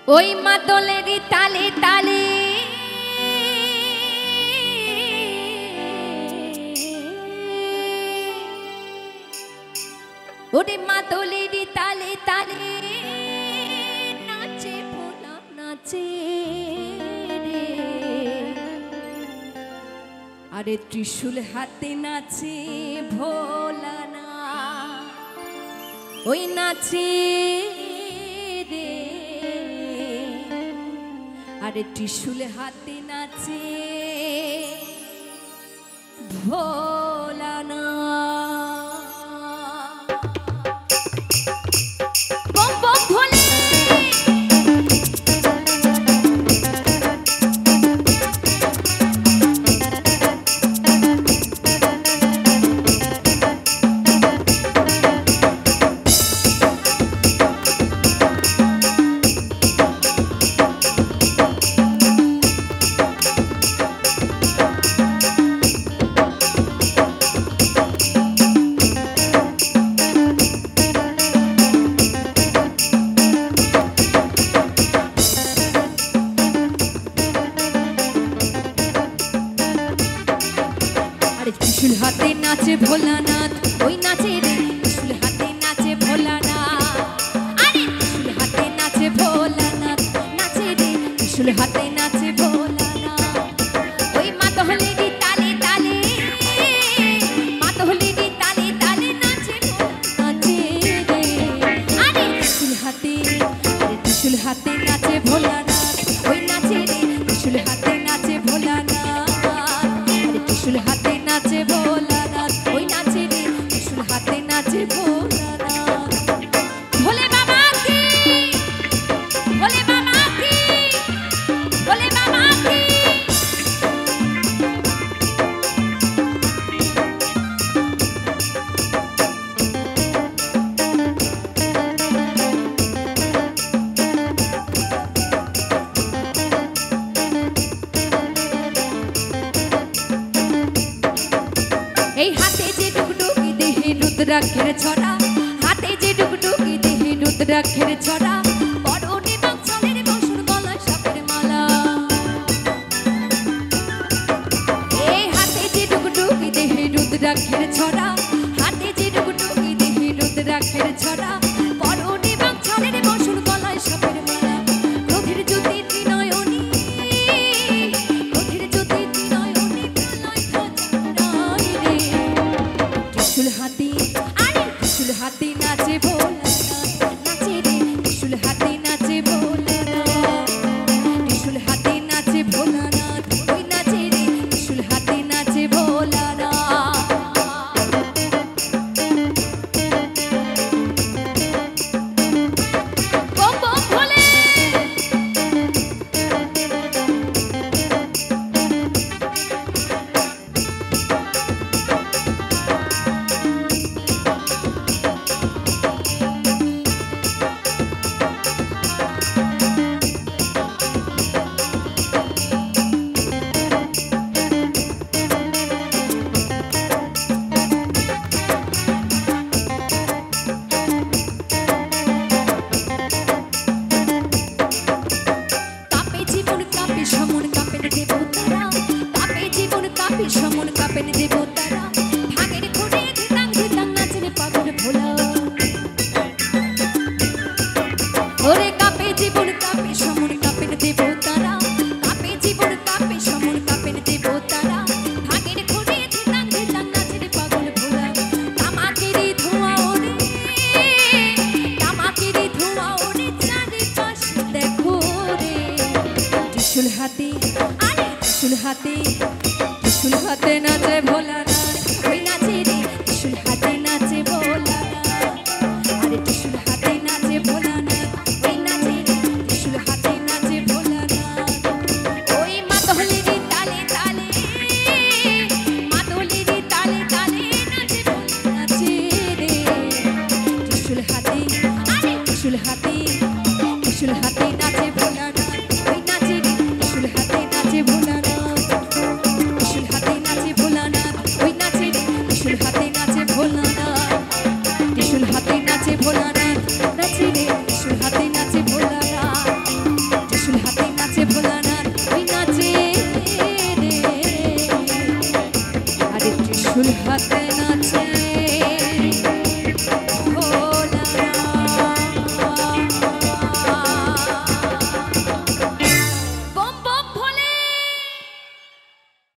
ওই মাদলেরই তালে তালে ওরে মাদলেরই তালে তালে নাচে ভোলা নাচে রে আরে ত্রিশূল হাতে নাচে ভোলা না ওই নাচে রে আরে ত্রিশূল হাতে নাচে ভোলা না বম বম ভোলে ত্রিশূল হাতে নাচে ভোলানাথ ওই নাচে রে ত্রিশূল হাতে নাচে ভোলানাথ আরে ত্রিশূল হাতে নাচে ভোলানাথ নাচে রে ত্রিশূল হাতে নাচে ভোলানাথ ওই মাদলেরই তালে তালে মাদলেরই তালে তালে নাচে নাচে রে আরে ত্রিশূল হাতে নাচে ভোলানাথ ওই নাচে রে ত্রিশূল হাতে নাচে ভোলানাথ আরে ত্রিশূল হাতে নাচে ভোলানাথ ওই নাচে রে ত্রিশূল হাতে নাচে ভোলানাথ ভোলে বাবা কি ভোলে বাবা কি ভোলে বাবা কি এই হাতে যে ডুগডুগি দেহে রুদ্রাক্ষের ছড়া হাতে যে ডুগডুগি দেহে রুদ্রাক্ষের ছড়া পরনে বাঁশরের বসুর গলায় সাপের মালা এই হাতে যে ডুগডুগি দেহে রুদ্রাক্ষের ছড়া হাতে যে ডুগডুগি দেহে রুদ্রাক্ষের ছড়া পরনে বাঁশরের বসুর গলায় সাপের মালা ক্রোধের জ্যোতি ত্রিনয়নী ক্রোধের জ্যোতি ত্রিনয়নী প্রলয় খোঁজায় রে ত্রিশূল হাতে আরে ত্রিশূল হাতে নাচে ভোলানাথ নাচে রে ত্রিশূল হাতে নাচে ভোলানাথ ত্রিশূল হাতে নাচে ভোলানাথ ওই নাচে রে ত্রিশূল হাতে নাচে ভোলানাথ বম বম ভোলে কাপে জীবন কাপে সমন কাপেন দেবতারা কাপে জীবন কাপে সমন কাপেন দেবতারা ভাগের ঘুরে ধিতাং ধিতাং নাচেন পাগল ভোলা ওরে কাপে জীবন কাপে সমন কাপেন দেবতারা কাপে জীবন কাপে সমন কাপেন দেবতারা ভাগের ঘুরে ধিতাং ধিতাং নাচেন পাগল ভোলা তামাকেরই ধোঁয়া ওরে তামাকেরই ধোঁয়া ওরে চারিপাশে দেখো রে ত্রিশূল হাতে আরে ত্রিশূল হাতে নাচে ভোলানাথ ওই নাচে রে ত্রিশূল হাতে নাচে ভোলানাথ আরে ত্রিশূল হাতে নাচে ভোলানাথ ওই নাচে রে ত্রিশূল হাতে নাচে ভোলানাথ ওই মাদলেরই তালে তালে মাদলেরই তালে তালে নাচে ভোলা নাচে রে ত্রিশূল হাতে আরে ত্রিশূল হাতে নাচে ভোলানাথ ওই নাচে রে ত্রিশূল হাতে নাচে ভোলানাথ ত্রিশূল হাতে নাচে ভোলানাথ ওই নাচে রে ত্রিশূল হাতে নাচে ভোলানাথ ত্রিশূল হাতে নাচে ভোলানাথ নাচে রে ত্রিশূল হাতে নাচে ভোলানাথ ত্রিশূল হাতে